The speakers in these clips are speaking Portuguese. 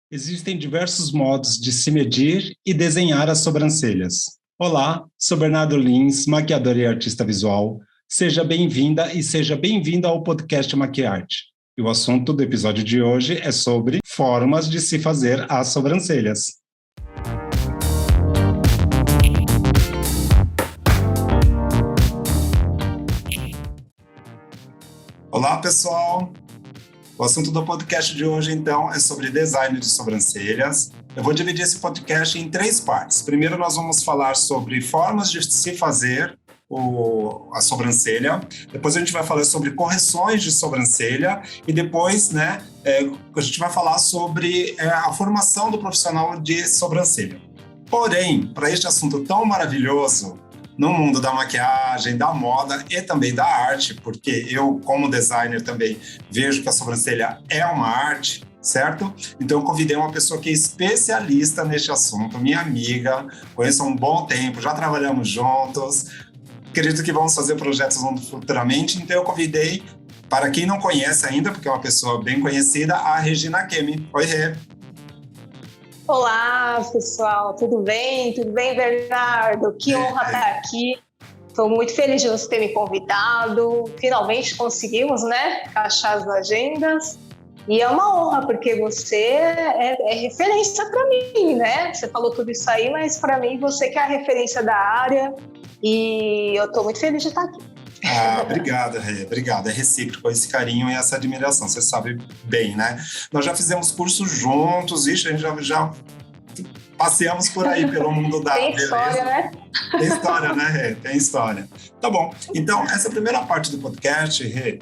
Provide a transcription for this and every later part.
Existem diversos modos de se medir e desenhar as sobrancelhas. Olá, sou Bernardo Lins, maquiador e artista visual. Seja bem-vinda e seja bem-vindo ao podcast Maquiarte. E o assunto do episódio de hoje é sobre formas de se fazer as sobrancelhas. Olá, pessoal! O assunto do podcast de hoje, então, é sobre design de sobrancelhas. Eu vou dividir esse podcast em 3 partes. Primeiro, nós vamos falar sobre formas de se fazer a sobrancelha. Depois, a gente vai falar sobre correções de sobrancelha. E depois, a gente vai falar sobre a formação do profissional de sobrancelha. Porém, para este assunto tão maravilhoso, no mundo da maquiagem, da moda e também da arte, porque eu, como designer, também vejo que a sobrancelha é uma arte, certo? Então, eu convidei uma pessoa que é especialista neste assunto, minha amiga, conheço há um bom tempo, já trabalhamos juntos, acredito que vamos fazer projetos juntos futuramente, então eu convidei, para quem não conhece ainda, porque é uma pessoa bem conhecida, a Regina Kemi. Oi, Rê. Olá, pessoal, tudo bem? Tudo bem, Bernardo? Que honra estar aqui. Estou muito feliz de você ter me convidado. Finalmente conseguimos, encaixar as agendas. E é uma honra, porque você é referência para mim, né? Você falou tudo isso aí, mas para mim você que é a referência da área. E eu estou muito feliz de estar aqui. Obrigado, Rê. Obrigado. É recíproco esse carinho e essa admiração. Você sabe bem, né? Nós já fizemos cursos juntos, a gente já passeamos por aí pelo mundo da Tem beleza. História, né? Tem história, né, Rê? Tem história. Tá bom. Então, essa primeira parte do podcast, Rê,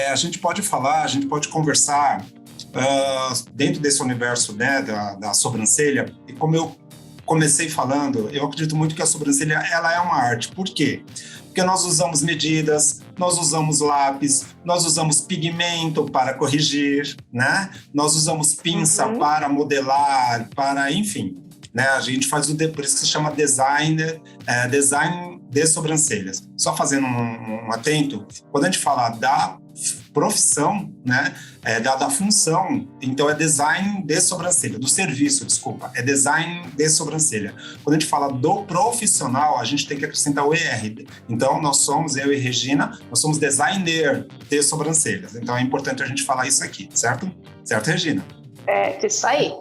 a gente pode falar, a gente pode conversar dentro desse universo, né, da sobrancelha. E como eu comecei falando, eu acredito muito que a sobrancelha ela é uma arte. Por quê? Porque nós usamos medidas, nós usamos lápis, nós usamos pigmento para corrigir, né? Nós usamos pinça para modelar, enfim, né? A gente faz por isso que se chama design de sobrancelhas. Só fazendo um atento, quando a gente fala da profissão, né, da função, então é design de sobrancelha, do serviço, desculpa, é design de sobrancelha. Quando a gente fala do profissional, a gente tem que acrescentar o ER. Então, eu e Regina, nós somos designer de sobrancelhas. Então, é importante a gente falar isso aqui, certo? Certo, Regina? Isso aí.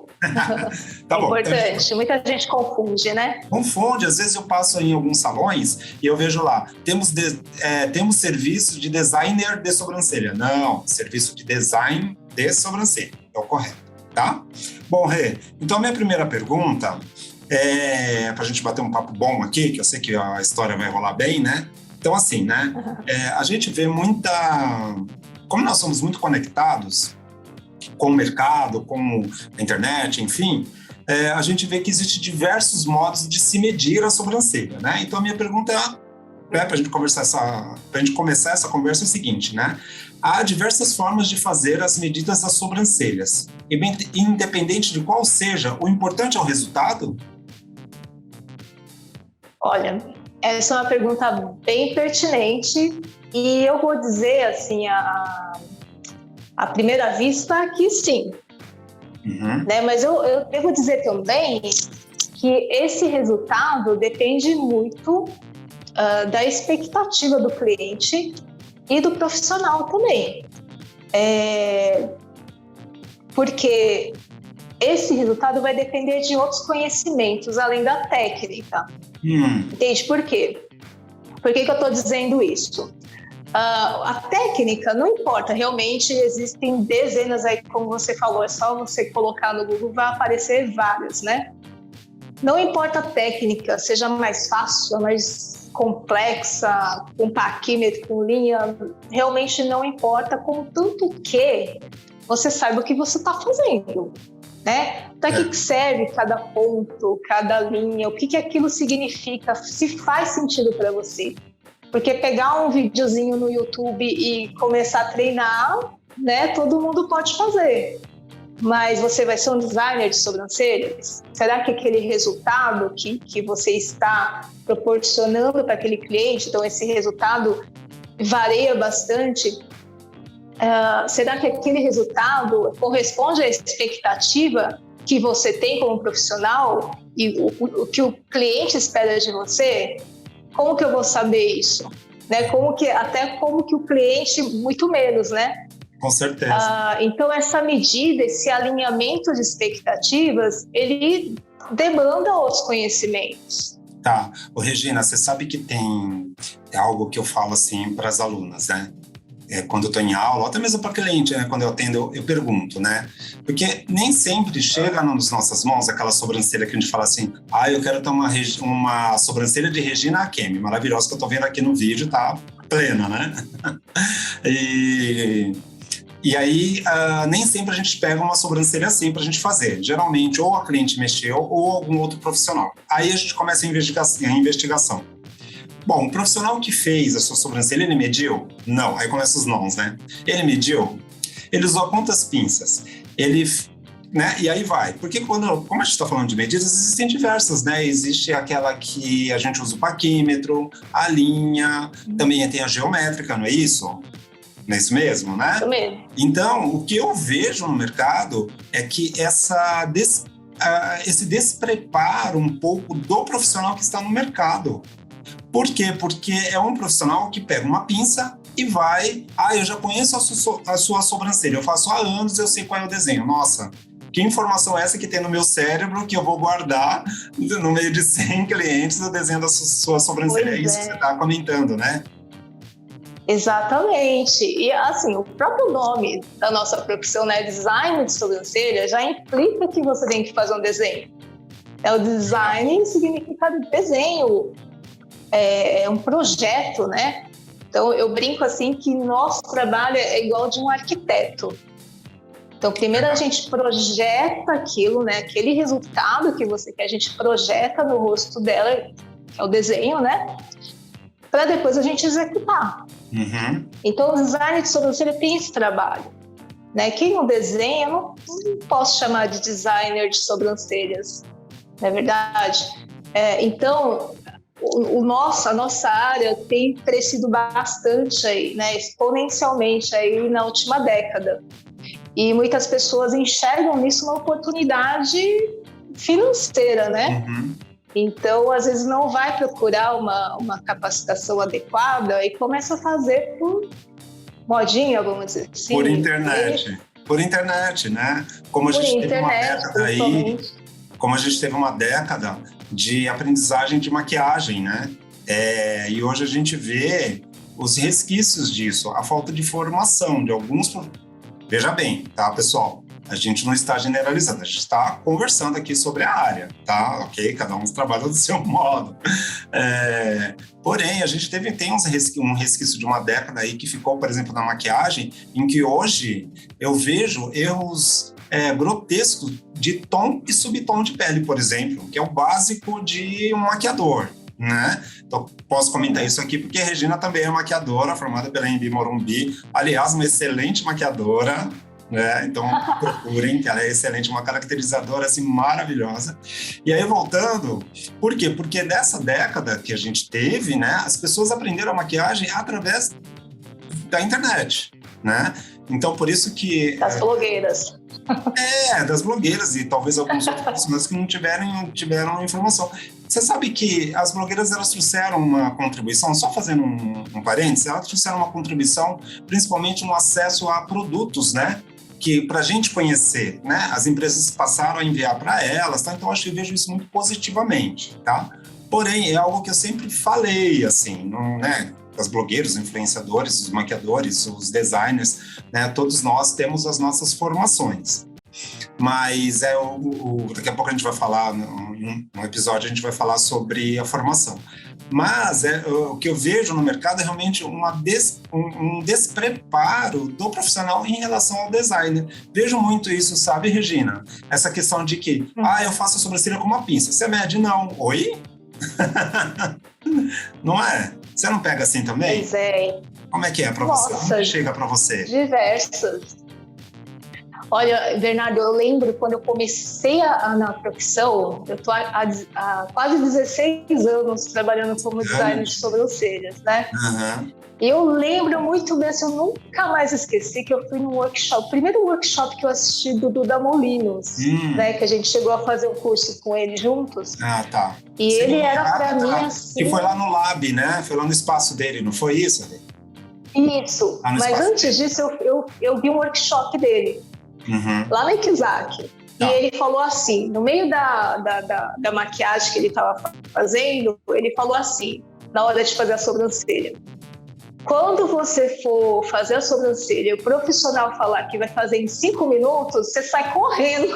Tá bom. Importante, então, muita gente confunde, né? Confunde, às vezes eu passo em alguns salões e eu vejo lá, temos serviço de designer de sobrancelha. Não, serviço de design de sobrancelha, é o correto, tá? Bom, Rê, então a minha primeira pergunta para a gente bater um papo bom aqui, que eu sei que a história vai rolar bem, né? Então assim, né, a gente vê como nós somos muito conectados com o mercado, com a internet, enfim, a gente vê que existem diversos modos de se medir a sobrancelha, né? Então, a minha pergunta para a gente começar essa conversa é o seguinte, né? Há diversas formas de fazer as medidas das sobrancelhas. Independente de qual seja, o importante é o resultado? Olha, essa é uma pergunta bem pertinente e eu vou dizer, assim, à primeira vista que sim. Né? Mas eu devo dizer também que esse resultado depende muito da expectativa do cliente e do profissional também. Porque esse resultado vai depender de outros conhecimentos, além da técnica. Entende por quê? Por que eu estou dizendo isso? A técnica não importa, realmente existem dezenas aí, como você falou, é só você colocar no Google, vai aparecer várias, né? Não importa a técnica, seja mais fácil, mais complexa, com paquímetro, com linha, realmente não importa, contanto que você saiba o que você está fazendo, né? Para que serve cada ponto, cada linha, o que aquilo significa, se faz sentido para você. Porque pegar um videozinho no YouTube e começar a treinar, né, todo mundo pode fazer. Mas você vai ser um designer de sobrancelhas? Será que aquele resultado que você está proporcionando para aquele cliente, então esse resultado varia bastante? será que aquele resultado corresponde à expectativa que você tem como profissional e o que o cliente espera de você? Como que eu vou saber isso? Né? Como que o cliente, muito menos, né? Com certeza. Então, essa medida, esse alinhamento de expectativas, ele demanda outros conhecimentos. Tá. Regina, você sabe que é algo que eu falo assim para as alunas, né? Quando eu estou em aula, ou até mesmo para cliente, né? Quando eu atendo, eu pergunto, né? Porque nem sempre chega nas nossas mãos aquela sobrancelha que a gente fala assim, eu quero ter uma sobrancelha de Regina Akemi, maravilhosa, que eu estou vendo aqui no vídeo, tá plena, né? E aí, nem sempre a gente pega uma sobrancelha assim para a gente fazer. Geralmente, ou a cliente mexeu ou algum outro profissional. Aí a gente começa a investigação. Bom, o profissional que fez a sua sobrancelha, ele mediu? Não, aí começam os nãos, né? Ele mediu? Ele usou quantas pinças? Né? E aí vai. Porque como a gente está falando de medidas, existem diversas, né? Existe aquela que a gente usa o paquímetro, a linha, também tem a geométrica, não é isso? Não é isso mesmo, né? Isso mesmo. Então, o que eu vejo no mercado é que esse despreparo um pouco do profissional que está no mercado. Por quê? Porque é um profissional que pega uma pinça e vai... eu já conheço a sua sobrancelha, eu faço há anos, eu sei qual é o desenho. Nossa, que informação é essa que tem no meu cérebro que eu vou guardar no meio de 100 clientes o desenho da sua sobrancelha? É isso que você está comentando, né? Exatamente. E, assim, o próprio nome da nossa profissão, né, design de sobrancelha, já implica que você tem que fazer um desenho. O design significa desenho, é um projeto, né? Então, eu brinco assim que nosso trabalho é igual de um arquiteto. Então, primeiro a gente projeta aquilo, né, aquele resultado que você quer, a gente projeta no rosto dela, que é o desenho, né? Para depois a gente executar. Uhum. Então, o design de sobrancelha tem esse trabalho, né? Quem não desenha, eu não posso chamar de designer de sobrancelhas, não é verdade? Então, a nossa área tem crescido bastante aí, né? Exponencialmente aí na última década. E muitas pessoas enxergam nisso uma oportunidade financeira, né? Uhum. Então, às vezes, não vai procurar uma capacitação adequada e começa a fazer por modinha, vamos dizer assim. Por internet. Por internet, né? Como a gente teve uma década aí, como a gente teve uma década de aprendizagem de maquiagem, né? E hoje a gente vê os resquícios disso, a falta de formação de alguns... Veja bem, tá, pessoal? A gente não está generalizando, a gente está conversando aqui sobre a área, tá? Ok? Cada um trabalha do seu modo. Porém, a gente tem um resquício de uma década aí que ficou, por exemplo, na maquiagem, em que hoje eu vejo erros grotescos de tom e subtom de pele, por exemplo, que é o básico de um maquiador, né? Então, posso comentar isso aqui porque a Regina também é maquiadora, formada pela Embi Morumbi, aliás, uma excelente maquiadora, né? Então procurem, que ela é excelente, uma caracterizadora assim maravilhosa. E aí voltando, por quê? Porque nessa década que a gente teve, né, as pessoas aprenderam a maquiagem através da internet, né? Então por isso que das blogueiras. Das blogueiras e talvez alguns outros profissionais que não tiveram informação. Você sabe que as blogueiras, elas trouxeram uma contribuição, só fazendo um parênteses, elas trouxeram uma contribuição principalmente no acesso a produtos, né? Que para a gente conhecer, né? As empresas passaram a enviar para elas, tá? Então eu vejo isso muito positivamente, tá? Porém, é algo que eu sempre falei, assim, não, né? As blogueiras, os influenciadores, os maquiadores, os designers, né? Todos nós temos as nossas formações. Mas daqui a pouco a gente vai falar, num episódio a gente vai falar sobre a formação. Mas o que eu vejo no mercado é realmente um despreparo do profissional em relação ao designer. Vejo muito isso, sabe, Regina? Essa questão de que, eu faço a sobrancelha com uma pinça. Você mede? Não. Oi? Não é? Você não pega assim também? Pois é. Como é que é para você? Como que chega para você? Diversas. Olha, Bernardo, eu lembro quando eu comecei na profissão, eu estou há quase 16 anos trabalhando como designer de sobrancelhas, né? Uhum. E eu lembro muito bem, assim, eu nunca mais esqueci que eu fui num workshop, o primeiro workshop que eu assisti do Duda Molinos, né, que a gente chegou a fazer um curso com ele juntos. Ah, tá. E sim, ele era para mim assim... Que foi lá no Lab, né? Foi lá no espaço dele, não foi isso? Isso, mas antes disso eu vi um workshop dele, lá na Ikizaki. E ele falou assim, no meio da maquiagem que ele estava fazendo, ele falou assim, na hora de fazer a sobrancelha: quando você for fazer a sobrancelha e o profissional falar que vai fazer em 5 minutos, você sai correndo.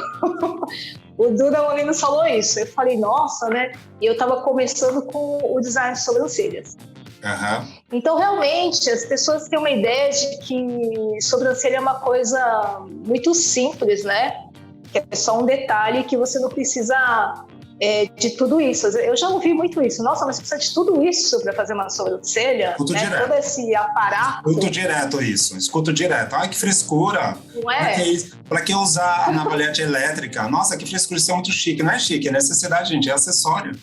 O Duda Molinos falou isso. Eu falei, nossa, né? E eu estava começando com o design de sobrancelhas. Então, realmente, as pessoas têm uma ideia de que sobrancelha é uma coisa muito simples, né? Que é só um detalhe que você não precisa de tudo isso. Eu já ouvi muito isso. Nossa, mas precisa de tudo isso para fazer uma sobrancelha? Escuto direto. Todo esse aparato. Escuto direto isso. Escuto direto. Ai, que frescura. Não é? Para que usar a navalhete elétrica? Nossa, que frescura. Isso é muito chique. Não é chique, é necessidade, gente. É acessório.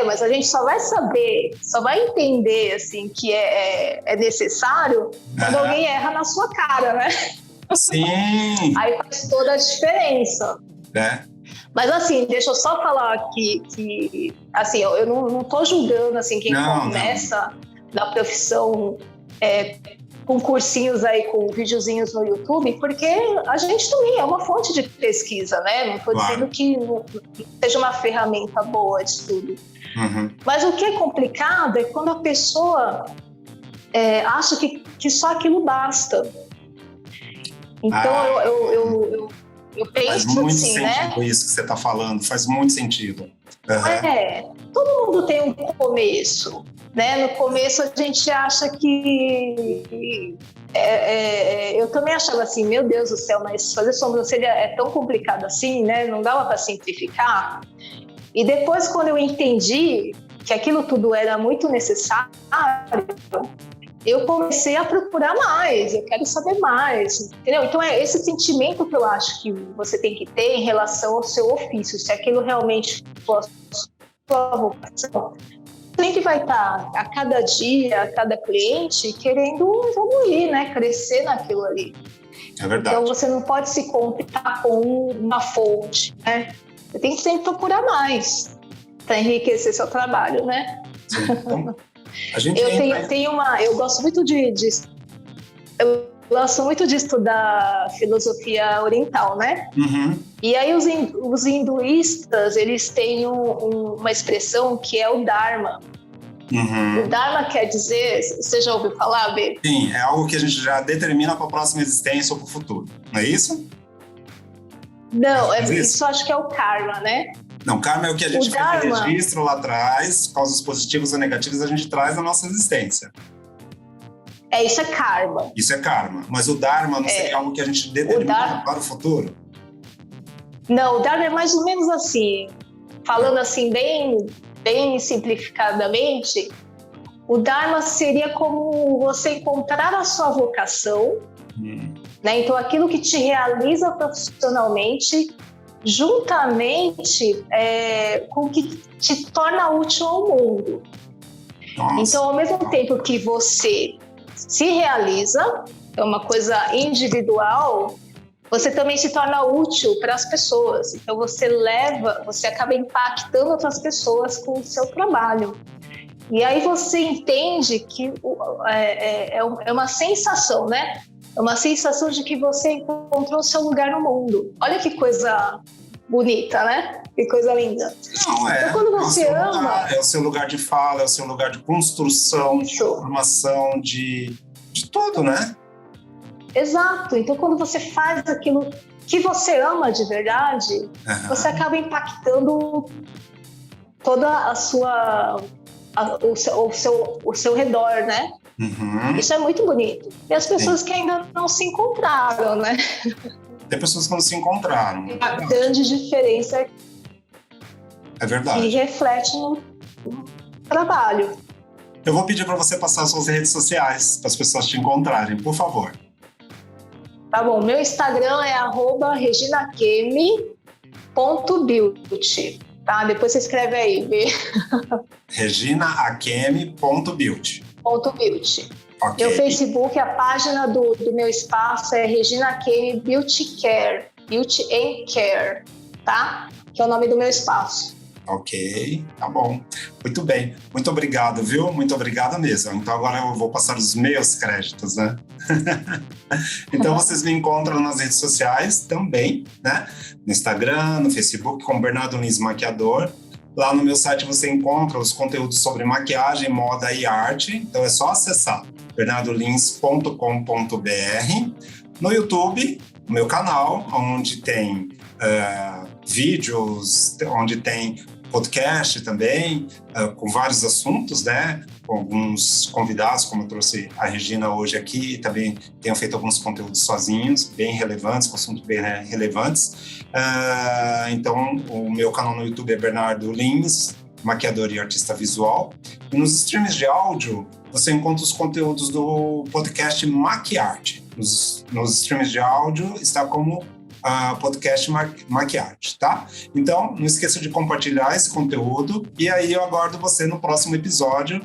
Mas a gente só vai saber, só vai entender assim, que é necessário quando alguém erra na sua cara, né? Sim. Aí faz toda a diferença. Mas assim, deixa eu só falar aqui que assim, eu não tô julgando assim, quem começa na profissão com cursinhos aí, com videozinhos no YouTube, porque a gente também é uma fonte de pesquisa, né? Não estou dizendo que não seja uma ferramenta boa de estudo. Mas o que é complicado é quando a pessoa acha que só aquilo basta. Então, eu penso faz muito assim, sentido, né? Isso que você está falando, faz muito sentido. Todo mundo tem um começo, né? No começo a gente acha que... eu também achava assim, meu Deus do céu, mas fazer sobrancelha é tão complicado assim, né? Não dava para simplificar. E depois, quando eu entendi que aquilo tudo era muito necessário, eu comecei a procurar mais, eu quero saber mais, entendeu? Então é esse sentimento que eu acho que você tem que ter em relação ao seu ofício, se aquilo realmente for a sua vocação. Você sempre vai estar, a cada dia, a cada cliente, querendo evoluir, né? Crescer naquilo ali. É verdade. Então você não pode se contentar com uma fonte, né? Você tem que sempre procurar mais para enriquecer seu trabalho, né? Sim, então... Eu gosto muito eu gosto muito de estudar filosofia oriental, né? E aí os hinduístas, eles têm uma expressão que é o Dharma. O Dharma quer dizer, você já ouviu falar, Bê? Sim, é algo que a gente já determina para a próxima existência ou para o futuro, não é isso? Não, isso acho que é o karma, né? Não, karma é o que a gente faz de registro lá atrás, causas positivas ou negativas a gente traz na nossa existência. Isso é karma. Isso é karma. Mas o Dharma não seria algo que a gente determina para o futuro? Não, o Dharma é mais ou menos assim, falando assim bem simplificadamente, o Dharma seria como você encontrar a sua vocação, né? Então aquilo que te realiza profissionalmente, juntamente com o que te torna útil ao mundo. Nossa. Então, ao mesmo tempo que você se realiza, é uma coisa individual, você também se torna útil para as pessoas. Então, você acaba impactando outras pessoas com o seu trabalho. E aí você entende que é uma sensação, né? É uma sensação de que você encontrou o seu lugar no mundo. Olha que coisa bonita, né? Que coisa linda. Não, então, quando você ama... é o seu lugar de fala, é o seu lugar de construção, de formação, de tudo, né? Exato. Então, quando você faz aquilo que você ama de verdade, você acaba impactando toda a sua... o seu redor, né? Isso é muito bonito. E as pessoas que ainda não se encontraram, né? Tem pessoas que não se encontraram. A grande diferença é verdade. Que reflete no trabalho. Eu vou pedir para você passar as suas redes sociais para as pessoas te encontrarem, por favor. Tá bom. Meu Instagram é @reginakemi.beauty. Tá? Depois você escreve aí, reginakemi.beauty. Beauty. Okay. Meu Facebook, a página do meu espaço é Regina Kame Beauty Care, Beauty and Care, tá? Que é o nome do meu espaço. Ok, tá bom. Muito bem. Muito obrigado, viu? Muito obrigado mesmo. Então agora eu vou passar os meus créditos, né? Então vocês me encontram nas redes sociais também, né? No Instagram, no Facebook, com Bernardo Lins Maquiador. Lá no meu site você encontra os conteúdos sobre maquiagem, moda e arte. Então é só acessar bernardolins.com.br. No YouTube, o meu canal, onde tem vídeos, onde tem podcast também, com vários assuntos, né? Com alguns convidados, como eu trouxe a Regina hoje aqui, e também tenho feito alguns conteúdos sozinhos, bem relevantes, com assuntos bem relevantes. Então, o meu canal no YouTube é Bernardo Lins, maquiador e artista visual. E nos streams de áudio, você encontra os conteúdos do podcast Maquiarte. Nos streams de áudio está como podcast Maquiarte, tá? Então, não esqueça de compartilhar esse conteúdo e aí eu aguardo você no próximo episódio